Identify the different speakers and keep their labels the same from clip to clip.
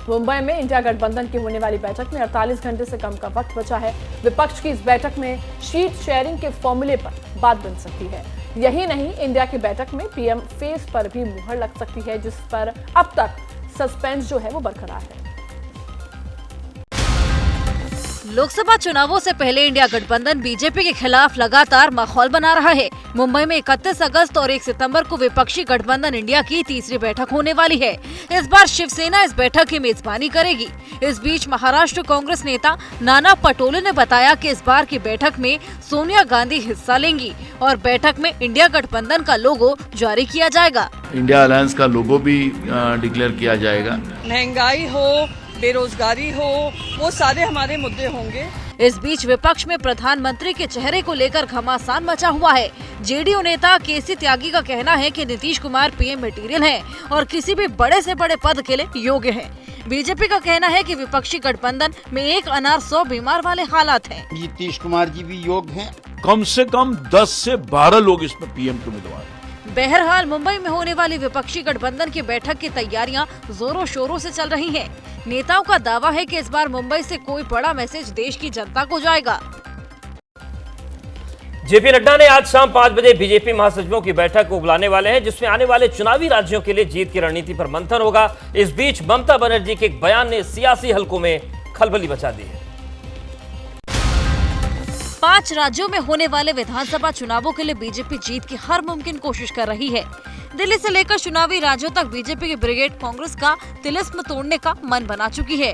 Speaker 1: मुंबई में इंडिया गठबंधन की होने वाली बैठक में 48 घंटे से कम का वक्त बचा है। विपक्ष की इस बैठक में शीट शेयरिंग के फॉर्मूले पर बात बन सकती है। यही नहीं, इंडिया की बैठक में पीएम फेस पर भी मुहर लग सकती है, जिस पर अब तक सस्पेंस जो है वो बरकरार है।
Speaker 2: लोकसभा चुनावों से पहले इंडिया गठबंधन बीजेपी के खिलाफ लगातार माहौल बना रहा है। मुंबई में 31 अगस्त और 1 सितंबर को विपक्षी गठबंधन इंडिया की तीसरी बैठक होने वाली है। इस बार शिवसेना इस बैठक की मेजबानी करेगी। इस बीच महाराष्ट्र कांग्रेस नेता नाना पटोले ने बताया कि इस बार की बैठक में सोनिया गांधी हिस्सा लेंगी और बैठक में इंडिया गठबंधन का लोगो जारी किया जाएगा।
Speaker 3: इंडिया अलायंस का लोगो भी डिक्लेयर किया जाएगा।
Speaker 4: महंगाई हो, बेरोजगारी हो, वो सारे हमारे मुद्दे होंगे।
Speaker 2: इस बीच विपक्ष में प्रधानमंत्री के चेहरे को लेकर घमासान मचा हुआ है। जेडीयू नेता केसी त्यागी का कहना है कि नीतीश कुमार पीएम मटेरियल हैं और किसी भी बड़े से बड़े पद के लिए योग्य हैं। बीजेपी का कहना है कि विपक्षी गठबंधन में एक अनार 100 बीमार वाले हालात हैं।
Speaker 5: नीतीश कुमार जी भी योग्य हैं।
Speaker 3: कम से कम 10 से 12 लोग इसमें पीएम के उम्मीदवार हैं।
Speaker 2: बहरहाल मुंबई में होने वाली विपक्षी गठबंधन की बैठक की तैयारियां जोरों शोरों से चल रही हैं। नेताओं का दावा है कि इस बार मुंबई से कोई बड़ा मैसेज देश की जनता को जाएगा।
Speaker 6: जेपी नड्डा ने आज शाम 5 बजे बीजेपी महासचिवों की बैठक को बुलाने वाले हैं, जिसमें आने वाले चुनावी राज्यों के लिए जीत की रणनीति पर मंथन होगा। इस बीच ममता बनर्जी के एक बयान ने सियासी हलकों में खलबली मचा दी है।
Speaker 2: 5 राज्यों में होने वाले विधानसभा चुनावों के लिए बीजेपी जीत की हर मुमकिन कोशिश कर रही है। दिल्ली से लेकर चुनावी राज्यों तक बीजेपी की ब्रिगेड कांग्रेस का तिलिस्म तोड़ने का मन बना चुकी है।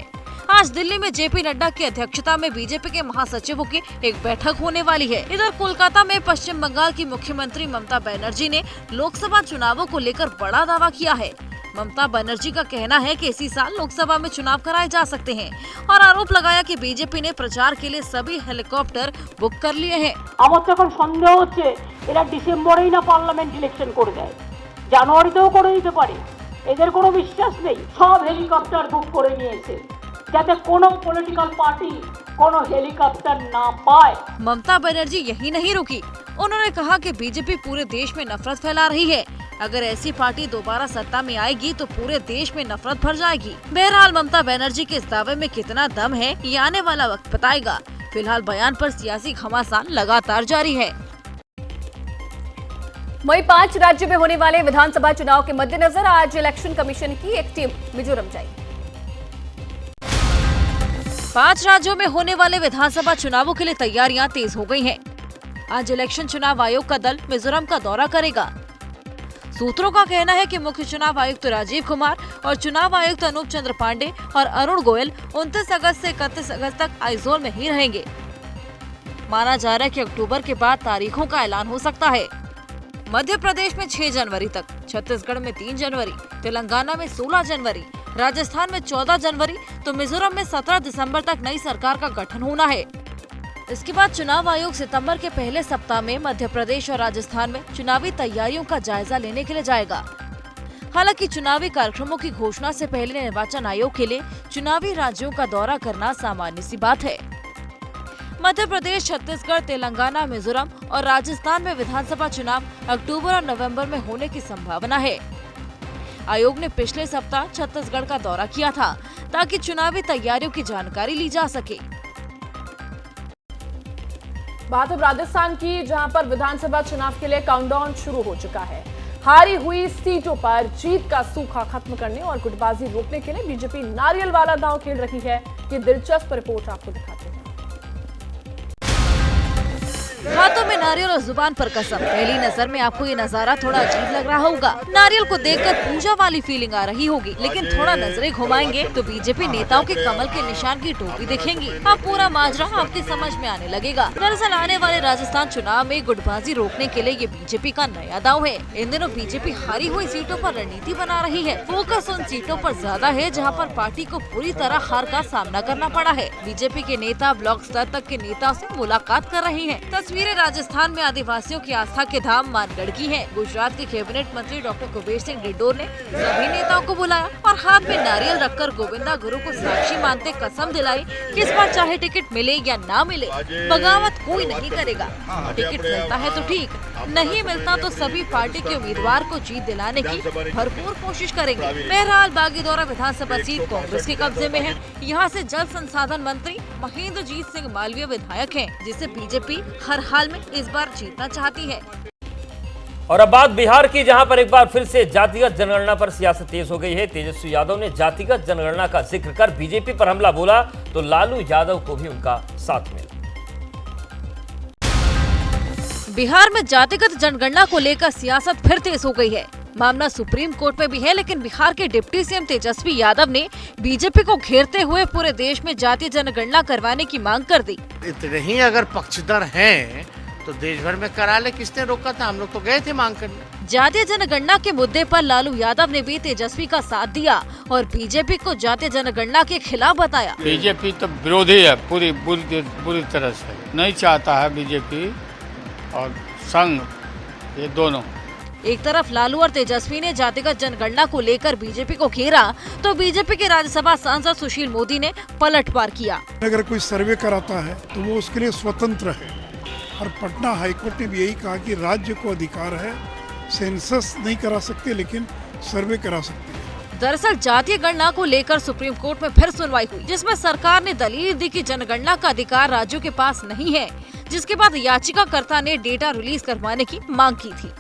Speaker 2: आज दिल्ली में जेपी नड्डा की अध्यक्षता में बीजेपी के महासचिवों की एक बैठक होने वाली है। इधर कोलकाता में पश्चिम बंगाल की मुख्यमंत्री ममता बनर्जी ने लोकसभा चुनावों को लेकर बड़ा दावा किया है। ममता बनर्जी का कहना है कि इसी साल लोकसभा में चुनाव कराए जा सकते हैं और आरोप लगाया कि बीजेपी ने प्रचार के लिए सभी हेलीकॉप्टर बुक कर लिए हैं।
Speaker 7: আমার তো এখন সন্দেহ হচ্ছে এরা ডিসেম্বরেই না পার্লামেন্ট ইলেকশন করে দেয়, জানুয়ারিতেও করে দিতে পারে। এদের কোনো বিশ্বাস নেই। সব হেলিকপ্টার বুক করে নিয়েছে যাতে কোনো পলিটিক্যাল পার্টি কোনো হেলিকপ্টার না পায়।
Speaker 2: ममता बनर्जी यही नहीं रुकी। उन्होंने कहा कि बीजेपी पूरे देश में नफरत फैला रही है। अगर ऐसी पार्टी दोबारा सत्ता में आएगी तो पूरे देश में नफरत भर जाएगी। बहरहाल ममता बनर्जी के इस दावे में कितना दम है ये आने वाला वक्त बताएगा। फिलहाल बयान पर सियासी घमासान लगातार जारी है।
Speaker 1: वहीं 5 राज्य में होने वाले विधानसभा चुनाव के मद्देनजर आज इलेक्शन कमीशन की एक टीम मिजोरम जाएगी।
Speaker 2: 5 राज्यों में होने वाले विधानसभा चुनावों के लिए तैयारियां तेज हो गई हैं। आज इलेक्शन चुनाव आयोग का दल मिजोरम का दौरा करेगा। सूत्रों का कहना है कि मुख्य चुनाव आयुक्त राजीव कुमार और चुनाव आयुक्त अनूप चंद्र पांडे और अरुण गोयल 29 अगस्त से 31 अगस्त तक आइजोल में ही रहेंगे। माना जा रहा है कि अक्टूबर के बाद तारीखों का ऐलान हो सकता है। मध्य प्रदेश में 6 जनवरी तक, छत्तीसगढ़ में 3 जनवरी, तेलंगाना में 16 जनवरी, राजस्थान में 14 जनवरी तो मिजोरम में 17 दिसंबर तक नई सरकार का गठन होना है। इसके बाद चुनाव आयोग सितंबर के पहले सप्ताह में मध्य प्रदेश और राजस्थान में चुनावी तैयारियों का जायजा लेने के लिए जाएगा। हालांकि चुनावी कार्यक्रमों की घोषणा से पहले निर्वाचन आयोग के लिए चुनावी राज्यों का दौरा करना सामान्य सी बात है। मध्य प्रदेश, छत्तीसगढ़, तेलंगाना, मिजोरम और राजस्थान में विधानसभा चुनाव अक्टूबर और नवंबर में होने की संभावना है। आयोग ने पिछले सप्ताह छत्तीसगढ़ का दौरा किया था ताकि चुनावी तैयारियों की जानकारी ली जा सके।
Speaker 1: बात अब राजस्थान की, जहां पर विधानसभा चुनाव के लिए काउंटडाउन शुरू हो चुका है। हारी हुई सीटों पर जीत का सूखा खत्म करने और गुटबाजी रोकने के लिए बीजेपी नारियल वाला दांव खेल रही है। ये दिलचस्प रिपोर्ट आपको दिखाते हैं।
Speaker 2: हाथों में नारियल और जुबान पर कसम। पहली नजर में आपको ये नजारा थोड़ा अजीब लग रहा होगा। नारियल को देखकर पूजा वाली फीलिंग आ रही होगी, लेकिन थोड़ा नजरें घुमाएंगे तो बीजेपी नेताओं के कमल के निशान की टोपी दिखेंगी। अब पूरा माजरा आपकी समझ में आने लगेगा। दरअसल आने वाले राजस्थान चुनाव में गुटबाजी रोकने के लिए ये बीजेपी का नया दाव है। इन दिनों बीजेपी हारी हुई सीटों पर रणनीति बना रही है। फोकस उन सीटों पर ज्यादा है जहाँ पर पार्टी को पूरी तरह हार का सामना करना पड़ा है। बीजेपी के नेता ब्लॉक स्तर तक के नेताओं से मुलाकात कर रहे हैं। तस्वीर तस्वीरें राजस्थान में आदिवासियों की आस्था के धाम मानगढ़ की हैं। गुजरात के कैबिनेट मंत्री डॉक्टर कुबेर सिंह डिंडोर ने सभी नेताओं को बुलाया और हाथ में नारियल रखकर गोविंदा गुरु को साक्षी मानते कसम दिलाई कि इस बार चाहे टिकट मिले या ना मिले, बगावत कोई नहीं करेगा। टिकट मिलता है तो ठीक, नहीं मिलता तो सभी पार्टी के उम्मीदवार को जीत दिलाने की भरपूर कोशिश करेंगे। बहरहाल बागीदौरा विधानसभा सीट कांग्रेस के कब्जे में है। यहाँ से जल संसाधन मंत्री महेंद्रजीत सिंह मालवीय विधायक हैं, जिसे बीजेपी हर हाल में इस बार जीतना चाहती है।
Speaker 6: और अब बात बिहार की, जहां पर एक बार फिर से जातिगत जनगणना पर सियासत तेज हो गई है। तेजस्वी यादव ने जातिगत जनगणना का जिक्र कर बीजेपी पर हमला बोला तो लालू यादव को भी उनका साथ मिला।
Speaker 2: बिहार में जातिगत जनगणना को लेकर सियासत फिर तेज हो गई है। मामला सुप्रीम कोर्ट में भी है, लेकिन बिहार के डिप्टी सीएम तेजस्वी यादव ने बीजेपी को घेरते हुए पूरे देश में जातीय जनगणना करवाने की मांग कर दी।
Speaker 8: इतने ही अगर पक्षधर हैं तो देश भर में करा ले, किसने रोका था? हम लोग तो गए थे मांग करने।
Speaker 2: जातीय जनगणना के मुद्दे पर लालू यादव ने भी तेजस्वी का साथ दिया और बीजेपी को जातीय जनगणना के खिलाफ बताया।
Speaker 5: बीजेपी तो विरोधी है, पूरी तरह से नहीं चाहता है बीजेपी और संघ, ये दोनों।
Speaker 2: एक तरफ लालू और तेजस्वी ने जातिगत जनगणना को लेकर बीजेपी को घेरा तो बीजेपी के राज्यसभा सांसद सुशील मोदी ने पलटवार किया।
Speaker 9: अगर कोई सर्वे कराता है तो वो उसके लिए स्वतंत्र है और पटना हाईकोर्ट ने भी यही कहा कि राज्य को अधिकार है, सेंसस नहीं करा सकते लेकिन सर्वे करा सकते हैं।
Speaker 2: दरअसल जातीय गणना को लेकर सुप्रीम कोर्ट में फिर सुनवाई हुई, जिसमें सरकार ने दलील दी कि जनगणना का अधिकार राज्यों के पास नहीं है, जिसके बाद याचिकाकर्ता ने डेटा रिलीज करवाने की मांग की थी।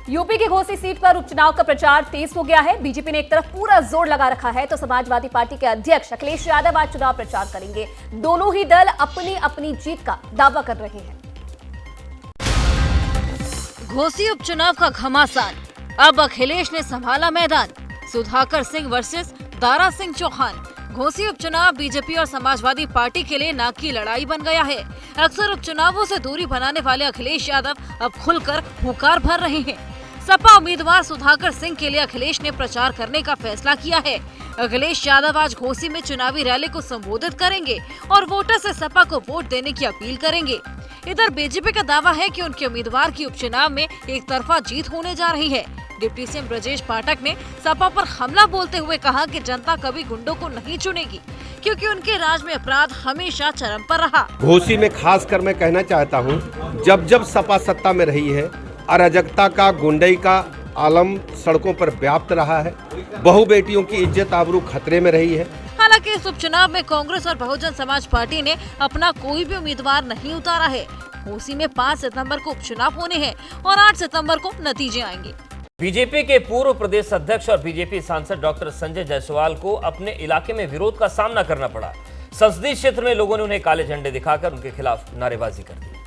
Speaker 1: यूपी की घोसी सीट पर उपचुनाव का प्रचार तेज हो गया है। बीजेपी ने एक तरफ पूरा जोर लगा रखा है तो समाजवादी पार्टी के अध्यक्ष अखिलेश यादव आज चुनाव प्रचार करेंगे। दोनों ही दल अपनी अपनी जीत का दावा कर रहे हैं।
Speaker 2: घोसी उपचुनाव का घमासान, अब अखिलेश ने संभाला मैदान। सुधाकर सिंह वर्सेस दारा सिंह चौहान। घोसी उपचुनाव बीजेपी और समाजवादी पार्टी के लिए नाक की लड़ाई बन गया है। अक्सर उपचुनावों से दूरी बनाने वाले अखिलेश यादव अब खुलकर हुंकार भर रहे हैं। सपा उम्मीदवार सुधाकर सिंह के लिए अखिलेश ने प्रचार करने का फैसला किया है। अखिलेश यादव आज घोसी में चुनावी रैली को संबोधित करेंगे और वोटर से सपा को वोट देने की अपील करेंगे। इधर बीजेपी का दावा है कि उनके उम्मीदवार की उपचुनाव में एक तरफा जीत होने जा रही है। डिप्टी सीएम ब्रजेश पाठक ने सपा पर हमला बोलते हुए कहा कि जनता कभी गुंडों को नहीं चुनेगी, क्योंकि उनके राज में अपराध हमेशा चरम पर रहा।
Speaker 10: घोसी में खासकर मैं कहना चाहता हूं, जब जब सपा सत्ता में रही है अराजकता का, गुंडई का आलम सड़कों पर व्याप्त रहा है। बहु बेटियों की इज्जत आबरू खतरे में रही है।
Speaker 2: हालांकि इस उपचुनाव में कांग्रेस और बहुजन समाज पार्टी ने अपना कोई भी उम्मीदवार नहीं उतारा है। घोसी में 5 सितंबर को उपचुनाव होने हैं और 8 सितंबर को नतीजे आएंगे।
Speaker 6: बीजेपी के पूर्व प्रदेश अध्यक्ष और बीजेपी सांसद डॉक्टर संजय जायसवाल को अपने इलाके में विरोध का सामना करना पड़ा। संसदीय क्षेत्र में लोगों ने उन्हें काले झंडे दिखाकर उनके खिलाफ नारेबाजी कर दी।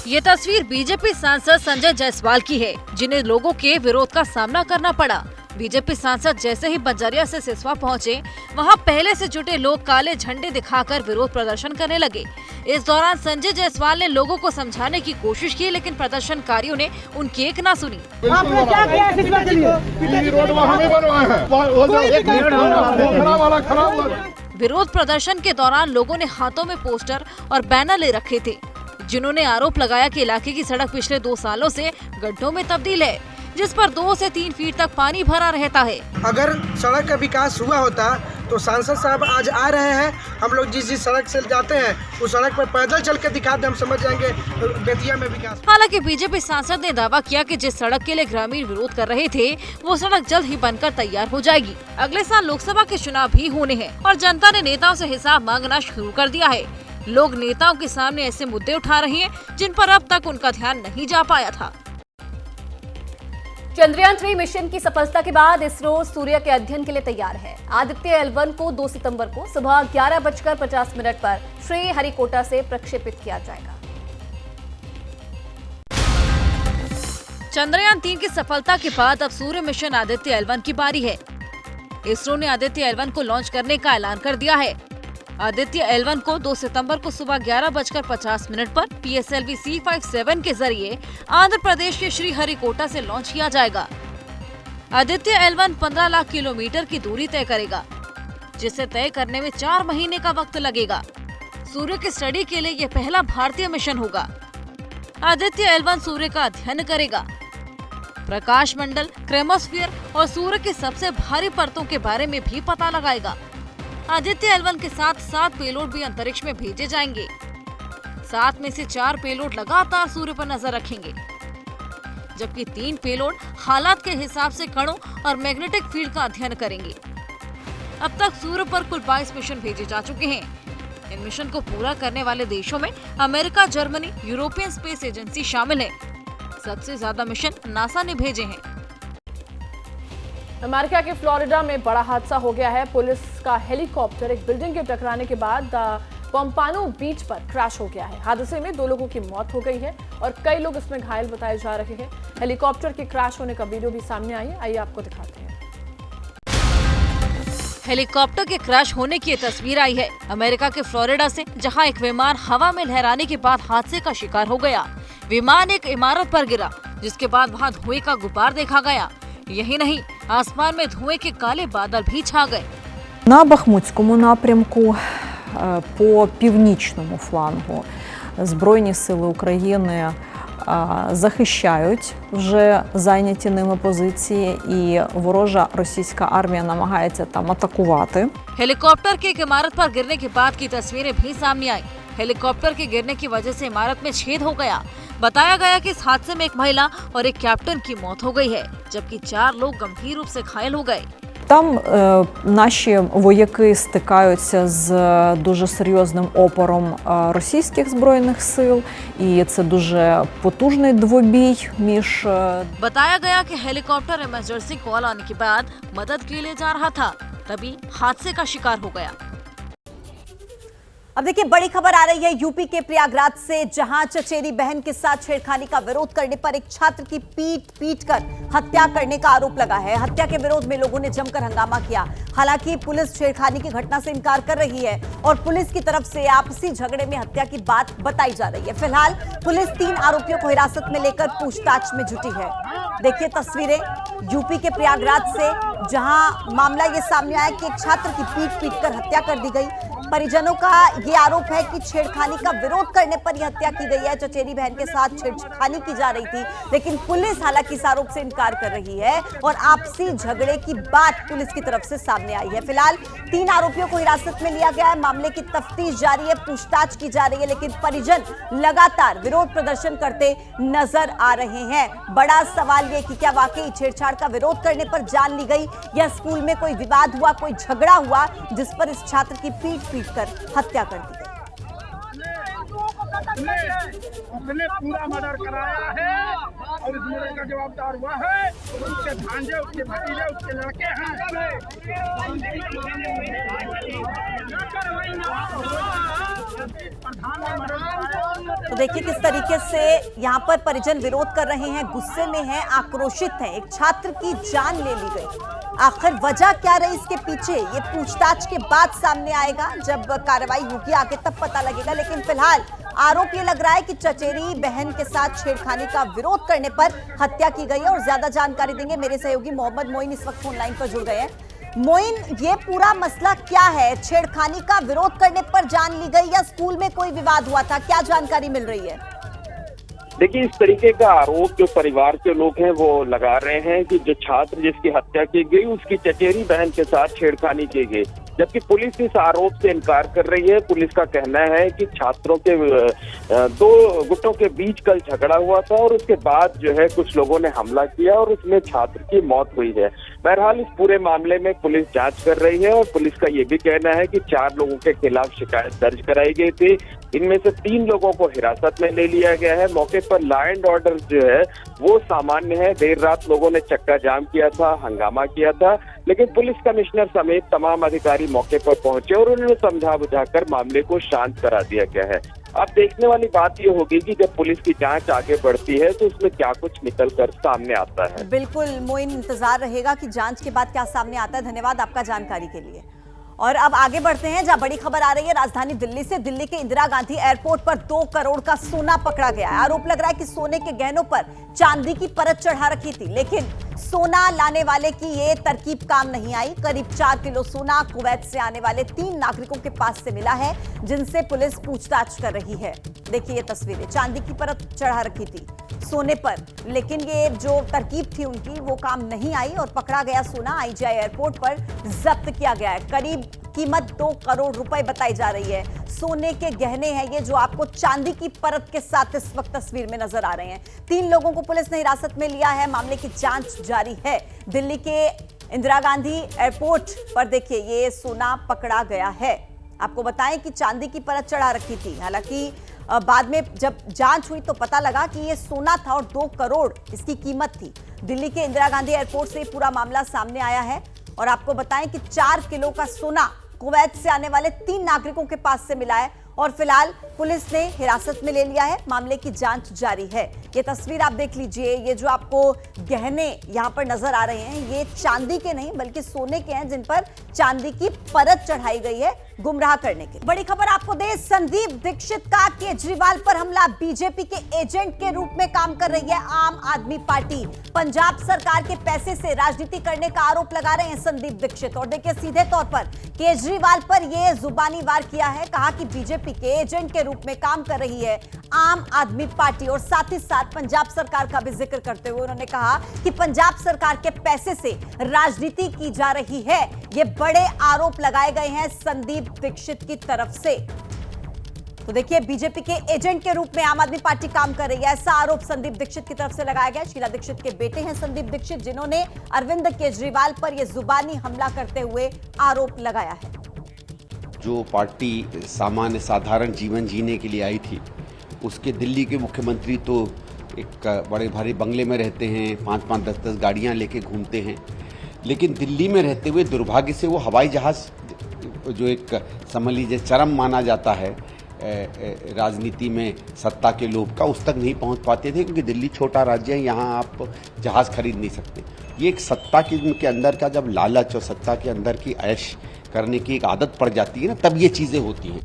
Speaker 2: ये तस्वीर बीजेपी सांसद संजय जायसवाल की है, जिन्हें लोगों के विरोध का सामना करना पड़ा। बीजेपी सांसद जैसे ही बंजारिया से सिसवा पहुंचे, वहां पहले से जुटे लोग काले झंडे दिखाकर विरोध प्रदर्शन करने लगे। इस दौरान संजय जायसवाल ने लोगों को समझाने की कोशिश की, लेकिन प्रदर्शनकारियों ने उनकी एक ना सुनी।
Speaker 11: आपने क्या किया है सिसवा के लिए?
Speaker 2: विरोध प्रदर्शन के दौरान लोगों ने हाथों में पोस्टर और बैनर ले रखे थे, जिन्होंने आरोप लगाया कि इलाके की सड़क पिछले 2 सालों से गड्ढों में तब्दील है, जिस पर 2 से 3 फीट तक पानी भरा रहता है।
Speaker 11: अगर सड़क का विकास हुआ होता तो सांसद साहब आज आ रहे हैं, हम लोग जिस सड़क से जाते हैं उस सड़क पर पैदल चल के दिखाते, हम समझ जाएंगे बेतिया में विकास।
Speaker 2: हालांकि बीजेपी सांसद ने दावा किया कि जिस सड़क के लिए ग्रामीण विरोध कर रहे थे, वो सड़क जल्द ही बनकर तैयार हो जाएगी। अगले साल लोकसभा के चुनाव भी होने हैं और जनता ने नेताओं से हिसाब मांगना शुरू कर दिया है। लोग नेताओं के सामने ऐसे मुद्दे उठा रहे हैं जिन पर अब तक उनका ध्यान नहीं जा पाया था।
Speaker 1: चंद्रयान 3 मिशन की सफलता के बाद इसरो सूर्य के अध्ययन के लिए तैयार है। आदित्य L1 को 2 सितंबर को सुबह 11:50 पर श्रीहरिकोटा से प्रक्षेपित किया जाएगा।
Speaker 2: चंद्रयान 3 की सफलता के बाद अब सूर्य मिशन आदित्य L1 की बारी है। इसरो ने आदित्य L1 को लॉन्च करने का ऐलान कर दिया है। आदित्य L1 को 2 सितंबर को सुबह 11:50 पर PSLV C57 के जरिए आंध्र प्रदेश के श्रीहरिकोटा से लॉन्च किया जाएगा। आदित्य L1 15 लाख किलोमीटर की दूरी तय करेगा, जिसे तय करने में 4 महीने का वक्त लगेगा। सूर्य की स्टडी के लिए यह पहला भारतीय मिशन होगा। आदित्य L1 सूर्य का अध्ययन करेगा, प्रकाश मंडल, क्रोमोस्फीयर और सूर्य की सबसे भारी परतों के बारे में भी पता लगाएगा। आदित्य L1 के साथ 7 पेलोड भी अंतरिक्ष में भेजे जाएंगे। 7 में से 4 पेलोड लगातार सूर्य पर नजर रखेंगे, जबकि 3 पेलोड हालात के हिसाब से कणों और मैग्नेटिक फील्ड का अध्ययन करेंगे। अब तक सूर्य पर कुल 22 मिशन भेजे जा चुके हैं। इन मिशन को पूरा करने वाले देशों में America, Germany, European space agency शामिल है। सबसे ज्यादा मिशन नासा ने भेजे हैं।
Speaker 1: अमेरिका के फ्लोरिडा में बड़ा हादसा हो गया है। पुलिस का हेलीकॉप्टर एक बिल्डिंग के टकराने के बाद पोम्पानो बीच पर क्रैश हो गया है। हादसे में 2 लोगों की मौत हो गई है और कई लोग इसमें घायल बताए जा रहे हैं। हेलीकॉप्टर के क्रैश होने का वीडियो भी सामने आई है, आइए आपको दिखाते हैं।
Speaker 2: हेलीकॉप्टर के क्रैश होने की तस्वीर आई है अमेरिका के फ्लोरिडा से, जहां एक विमान हवा में लहराने के बाद हादसे का शिकार हो गया। विमान एक इमारत पर गिरा, जिसके बाद वहां धुएं का गुब्बार देखा गया। यही नहीं, आसमान में धुएं के काले बादल भी छा गए।
Speaker 12: На Бахмутському напрямку по північному флангу Збройні сили України захищають вже зайняті ними позиції, і ворожа російська армія намагається там атакувати.
Speaker 2: हेलीकॉप्टर की एक इमारत पर गिरने के बाद की तस्वीरें भी सामने आई। हेलीकॉप्टर के गिरने की वजह से इमारत में छेद हो गया। बताया गया कि इस हादसे में एक महिला और एक कैप्टन की मौत हो गई है, जबकि 4 लोग गंभीर रूप से घायल हो गए।
Speaker 12: Там наші вояки стикаються з дуже серйозним опором російських збройних сил, і це дуже потужний двобій між.
Speaker 2: बताया गया कि हेलीकॉप्टर इमरजेंसी कॉल आने के बाद मदद के लिए जा रहा था, तभी हादसे का शिकार हो गया।
Speaker 13: अब देखिए, बड़ी खबर आ रही है यूपी के प्रयागराज से, जहां चचेरी बहन के साथ छेड़खानी का विरोध करने पर एक छात्र की पीट कर हत्या करने का आरोप लगा है। हत्या के विरोध में लोगों ने जमकर हंगामा किया। हालांकि पुलिस छेड़खानी की घटना से इनकार कर रही है और पुलिस की तरफ से आपसी झगड़े में हत्या की बात बताई जा रही है। फिलहाल पुलिस 3 आरोपियों को हिरासत में लेकर पूछताछ में जुटी है। देखिए तस्वीरें यूपी के प्रयागराज से, जहां मामला ये सामने आया कि एक छात्र की पीट कर हत्या कर दी गई। परिजनों का ये आरोप है कि छेड़खानी का विरोध करने पर यह हत्या की गई है। चचेरी बहन के साथ छेड़खानी की जा रही थी, लेकिन पुलिस हालांकि इस आरोप से इनकार कर रही है और आपसी झगड़े की बात पुलिस की तरफ से सामने आई है। फिलहाल 3 आरोपियों को हिरासत में लिया गया है। मामले की तफ्तीश जारी है, पूछताछ की जा रही है, लेकिन परिजन लगातार विरोध प्रदर्शन करते नजर आ रहे हैं। बड़ा सवाल ये कि क्या वाकई छेड़छाड़ का विरोध करने पर जान ली गई, या स्कूल में कोई विवाद हुआ, कोई झगड़ा हुआ, जिस पर इस छात्र की पीट कर हत्या कर दी गई।
Speaker 14: उसने पूरा मर्डर कराया है और इस मर्डर का जवाबदार हुआ है। उसके भांजे, उसके भतीजे, उसके लड़के हैं।
Speaker 13: तो देखिए किस तरीके से यहाँ पर परिजन विरोध कर रहे हैं, गुस्से में हैं, आक्रोशित हैं। एक छात्र की जान ले ली गई। आखिर वजह क्या रही इसके पीछे, ये पूछताछ के बाद सामने आएगा। जब कार्रवाई होगी आगे तब पता लगेगा। लेकिन फिलहाल आरोप ये लग रहा है कि चचेरी बहन के साथ छेड़खानी का विरोध करने पर हत्या की गई है। और ज्यादा जानकारी देंगे मेरे सहयोगी मोहम्मद मोइन, इस वक्त फोन लाइन पर जुड़ गए हैं। मोइन, ये पूरा मसला क्या है? छेड़खानी का विरोध करने पर जान ली गई या स्कूल में कोई विवाद हुआ था? क्या जानकारी मिल रही है?
Speaker 15: देखिए, इस तरीके का आरोप जो परिवार के लोग हैं वो लगा रहे हैं कि जो छात्र जिसकी हत्या की गई उसकी चचेरी बहन के साथ छेड़खानी की गई, जबकि पुलिस इस आरोप से इनकार कर रही है। पुलिस का कहना है कि छात्रों के 2 गुटों के बीच कल झगड़ा हुआ था और उसके बाद जो है कुछ लोगों ने हमला किया और उसमें छात्र की मौत हुई है। बहरहाल इस पूरे मामले में पुलिस जांच कर रही है और पुलिस का ये भी कहना है कि 4 लोगों के खिलाफ शिकायत दर्ज कराई गई थी। इनमें से 3 लोगों को हिरासत में ले लिया गया है। मौके पर लॉ एंड ऑर्डर जो है वो सामान्य है। देर रात लोगों ने चक्का जाम किया था, हंगामा किया था, लेकिन पुलिस कमिश्नर समेत तमाम अधिकारी मौके पर पहुंचे और उन्होंने समझा बुझाकर मामले को शांत करा दिया गया है। अब देखने वाली बात ये होगी कि जब पुलिस की जांच आगे बढ़ती है तो उसमें क्या कुछ निकल कर सामने आता है।
Speaker 13: बिल्कुल मोइन, इंतजार रहेगा कि जांच के बाद क्या सामने आता है। धन्यवाद आपका जानकारी के लिए। और अब आगे बढ़ते हैं जहां बड़ी खबर आ रही है राजधानी दिल्ली से। दिल्ली के इंदिरा गांधी एयरपोर्ट पर 2 करोड़ का सोना पकड़ा गया है। आरोप लग रहा है कि सोने के गहनों पर चांदी की परत चढ़ा रखी थी, लेकिन सोना लाने वाले की ये तरकीब काम नहीं आई। करीब 4 किलो सोना कुवैत से आने वाले 3 नागरिकों के पास से मिला है, जिनसे पुलिस पूछताछ कर रही है। देखिए ये तस्वीरें, चांदी की परत चढ़ा रखी थी सोने पर, लेकिन ये जो तरकीब थी उनकी वो काम नहीं आई और पकड़ा गया सोना आईजीआई एयरपोर्ट पर जब्त किया गया है। करीब कीमत 2 करोड़ रुपए बताई जा रही है। सोने के गहने हैं ये, जो आपको चांदी की परत के साथ इस वक्त तस्वीर में नजर आ रहे हैं। 3 लोगों को पुलिस ने हिरासत में लिया है, मामले की जांच जारी है। दिल्ली के इंदिरा गांधी एयरपोर्ट पर देखिए ये सोना पकड़ा गया है। आपको बताएं कि चांदी की परत चढ़ा रखी थी, हालांकि बाद में जब जांच हुई तो पता लगा कि ये सोना था और 2 करोड़ इसकी कीमत थी। दिल्ली के इंदिरा गांधी एयरपोर्ट से पूरा मामला सामने आया है और आपको बताएं कि 4 किलो का सोना कुवैत से आने वाले 3 नागरिकों के पास से मिला है और फिलहाल पुलिस ने हिरासत में ले लिया है। मामले की जांच जारी है। ये तस्वीर आप देख लीजिए, ये जो आपको गहने यहां पर नजर आ रहे हैं ये चांदी के नहीं बल्कि सोने के हैं, जिन पर चांदी की परत चढ़ाई गई है गुमराह करने के लिए। बड़ी खबर आपको दे, संदीप दीक्षित का केजरीवाल पर हमला। बीजेपी के एजेंट के रूप में काम कर रही है आम आदमी पार्टी। पंजाब सरकार के पैसे से राजनीति करने का आरोप लगा रहे हैं संदीप दीक्षित। और देखिए सीधे तौर पर केजरीवाल पर यह जुबानी वार किया है, कहा कि बीजेपी के एजेंट के रूप में काम कर रही है आम आदमी पार्टी। और साथ ही साथ पंजाब सरकार का भी जिक्र करते हुए उन्होंने कहा कि पंजाब सरकार के पैसे से राजनीति की जा रही है। ये बड़े आरोप लगाए गए हैं संदीप दीक्षित की तरफ से। तो देखिए बीजेपी के एजेंट के रूप में आम आदमी पार्टी काम कर रही है, ऐसा आरोप संदीप दीक्षित की तरफ से लगाया गया। शीला दीक्षित के बेटे हैं संदीप दीक्षित, जिन्होंने अरविंद केजरीवाल पर यह जुबानी हमला करते हुए आरोप लगाया है।
Speaker 16: जो पार्टी सामान्य साधारण जीवन जीने के लिए आई थी, उसके दिल्ली के मुख्यमंत्री तो एक बड़े भारी बंगले में रहते हैं, 5-5, 10-10 गाड़ियां लेके घूमते हैं, लेकिन दिल्ली में रहते हुए दुर्भाग्य से वो हवाई जहाज़ जो एक समझ लीजिए चरम माना जाता है राजनीति में सत्ता के लोभ का, उस तक नहीं पहुंच पाते थे, क्योंकि दिल्ली छोटा राज्य है, यहाँ आप जहाज़ खरीद नहीं सकते। ये एक सत्ता के अंदर का जब लालच और सत्ता के अंदर की ऐश करने की एक आदत पड़ जाती है ना, तब ये चीज़ें होती हैं।